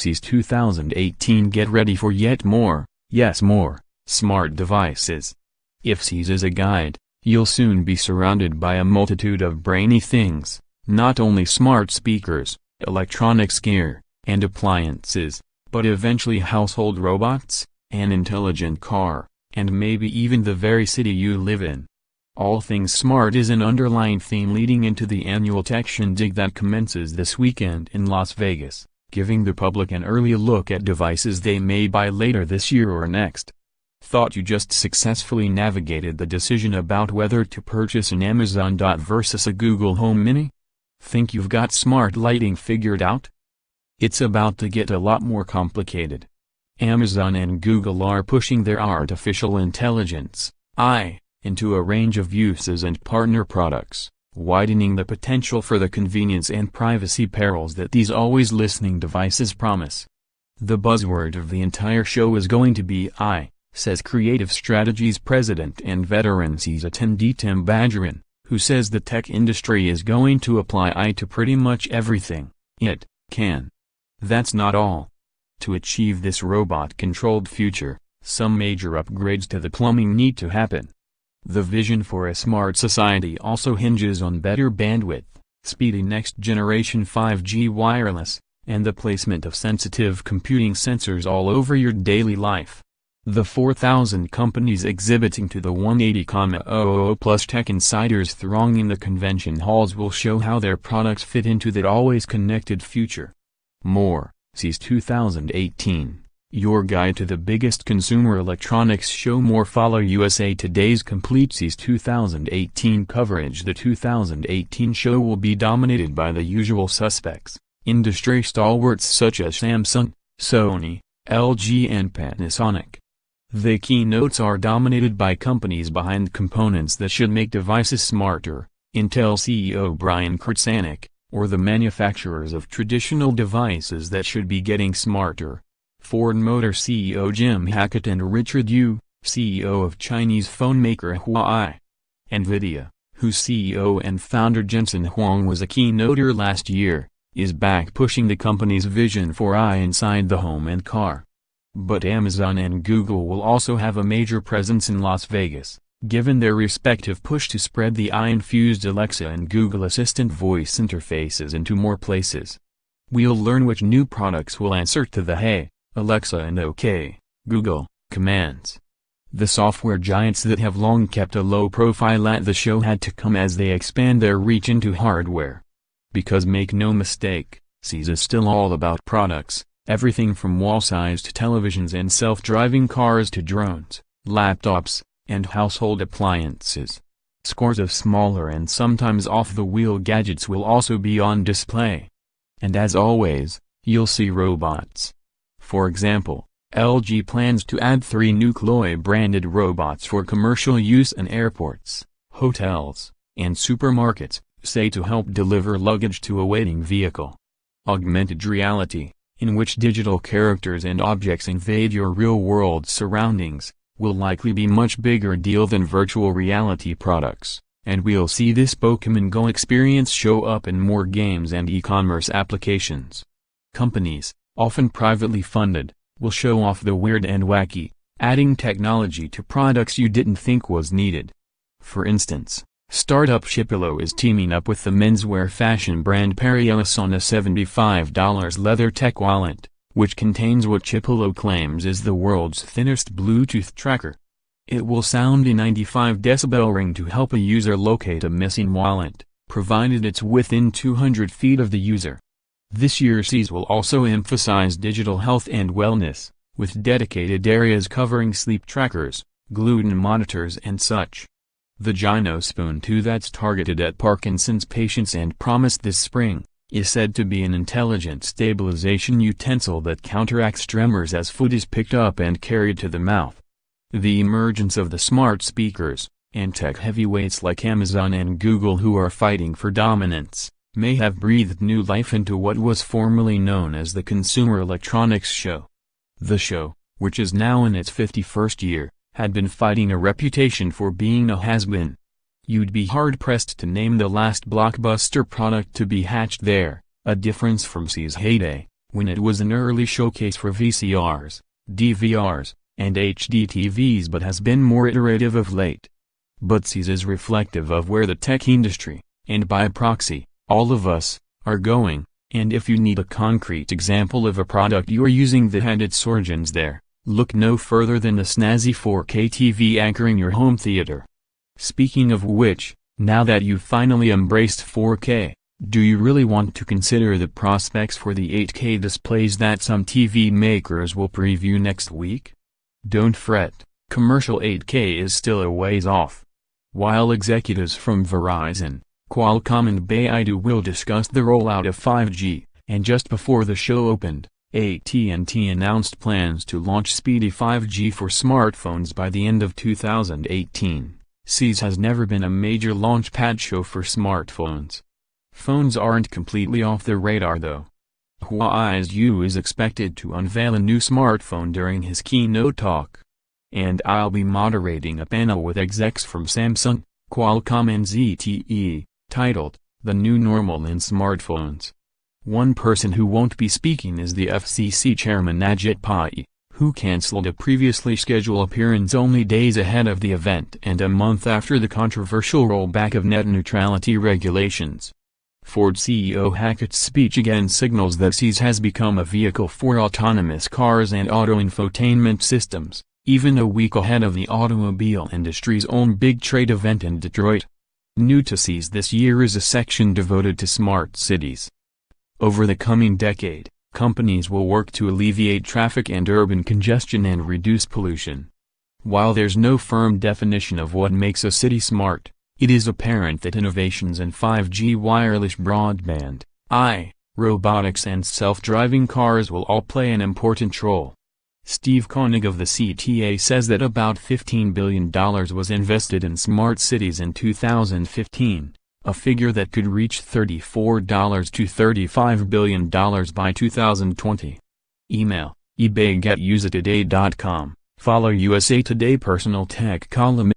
CES 2018. Get ready for yet more, yes more, smart devices. If CES is a guide, you'll soon be surrounded by a multitude of brainy things, not only smart speakers, electronics gear, and appliances, but eventually household robots, an intelligent car, and maybe even the very city you live in. All things smart is an underlying theme leading into the annual tech shindig that commences this weekend in Las Vegas, giving the public an early look at devices they may buy later this year or next. Thought you just successfully navigated the decision about whether to purchase an Amazon Dot versus a Google Home Mini? Think you've got smart lighting figured out? It's about to get a lot more complicated. Amazon and Google are pushing their artificial intelligence, AI, into a range of uses and partner products, widening the potential for the convenience and privacy perils that these always-listening devices promise. The buzzword of the entire show is going to be AI, says Creative Strategies President and veteran CES attendee Tim Bajarin, who says the tech industry is going to apply AI to pretty much everything it can. That's not all. To achieve this robot-controlled future, some major upgrades to the plumbing need to happen. The vision for a smart society also hinges on better bandwidth, speedy next-generation 5G wireless, and the placement of sensitive computing sensors all over your daily life. The 4,000 companies exhibiting to the 180,000 plus tech insiders thronging the convention halls will show how their products fit into that always-connected future. More, CES 2018. Your guide to the biggest consumer electronics show. More, follow USA Today's complete CES 2018 coverage. The 2018 show will be dominated by the usual suspects, industry stalwarts such as Samsung, Sony, LG and Panasonic. The keynotes are dominated by companies behind components that should make devices smarter, Intel CEO Brian Krzanich, or the manufacturers of traditional devices that should be getting smarter, Ford Motor CEO Jim Hackett and Richard Yu, CEO of Chinese phone maker Huawei. NVIDIA, whose CEO and founder Jensen Huang was a keynoter last year, is back pushing the company's vision for AI inside the home and car. But Amazon and Google will also have a major presence in Las Vegas, given their respective push to spread the AI-infused Alexa and Google Assistant voice interfaces into more places. We'll learn which new products will answer to the "Hey, Alexa" and "OK, Google" commands. The software giants that have long kept a low profile at the show had to come as they expand their reach into hardware. Because make no mistake, CES is still all about products, everything from wall-sized televisions and self-driving cars to drones, laptops, and household appliances. Scores of smaller and sometimes off-the-wheel gadgets will also be on display. And as always, you'll see robots. For example, LG plans to add 3 new Chloe-branded robots for commercial use in airports, hotels, and supermarkets, say to help deliver luggage to a waiting vehicle. Augmented reality, in which digital characters and objects invade your real-world surroundings, will likely be much bigger deal than virtual reality products, and we'll see this Pokémon Go experience show up in more games and e-commerce applications. Companies, often privately funded, will show off the weird and wacky, adding technology to products you didn't think was needed. For instance, startup Shipillo is teaming up with the menswear fashion brand Periellis on a $75 leather tech wallet, which contains what Shipillo claims is the world's thinnest Bluetooth tracker. It will sound a 95 decibel ring to help a user locate a missing wallet, provided it's within 200 feet of the user. This year's CES will also emphasize digital health and wellness, with dedicated areas covering sleep trackers, gluten monitors and such. The GynoSpoon 2 that's targeted at Parkinson's patients and promised this spring, is said to be an intelligent stabilization utensil that counteracts tremors as food is picked up and carried to the mouth. The emergence of the smart speakers, and tech heavyweights like Amazon and Google who are fighting for dominance, may have breathed new life into what was formerly known as the Consumer Electronics Show. The show, which is now in its 51st year, had been fighting a reputation for being a has-been. You'd be hard-pressed to name the last blockbuster product to be hatched there, a difference from CES' heyday, when it was an early showcase for VCRs, DVRs, and HD TVs but has been more iterative of late. But CES is reflective of where the tech industry, and by proxy, all of us, are going, and if you need a concrete example of a product you're using that had its origins there, look no further than the snazzy 4K TV anchoring your home theater. Speaking of which, now that you've finally embraced 4K, do you really want to consider the prospects for the 8K displays that some TV makers will preview next week? Don't fret, commercial 8K is still a ways off. While executives from Verizon, Qualcomm and Baidu will discuss the rollout of 5G, and just before the show opened, AT&T announced plans to launch speedy 5G for smartphones by the end of 2018. CES has never been a major launchpad show for smartphones. Phones aren't completely off the radar though. Huawei's Yu is expected to unveil a new smartphone during his keynote talk. And I'll be moderating a panel with execs from Samsung, Qualcomm and ZTE, titled, The New Normal in Smartphones. One person who won't be speaking is the FCC chairman Ajit Pai, who cancelled a previously scheduled appearance only days ahead of the event and a month after the controversial rollback of net neutrality regulations. Ford CEO Hackett's speech again signals that CES has become a vehicle for autonomous cars and auto infotainment systems, even a week ahead of the automobile industry's own big trade event in Detroit. New to CES this year is a section devoted to smart cities. Over the coming decade, companies will work to alleviate traffic and urban congestion and reduce pollution. While there's no firm definition of what makes a city smart, it is apparent that innovations in 5G wireless broadband, AI, robotics and self-driving cars will all play an important role. Steve Koenig of the CTA says that about $15 billion was invested in smart cities in 2015, a figure that could reach $34 to $35 billion by 2020. Email, ebay@usatoday.com, follow USA Today personal tech column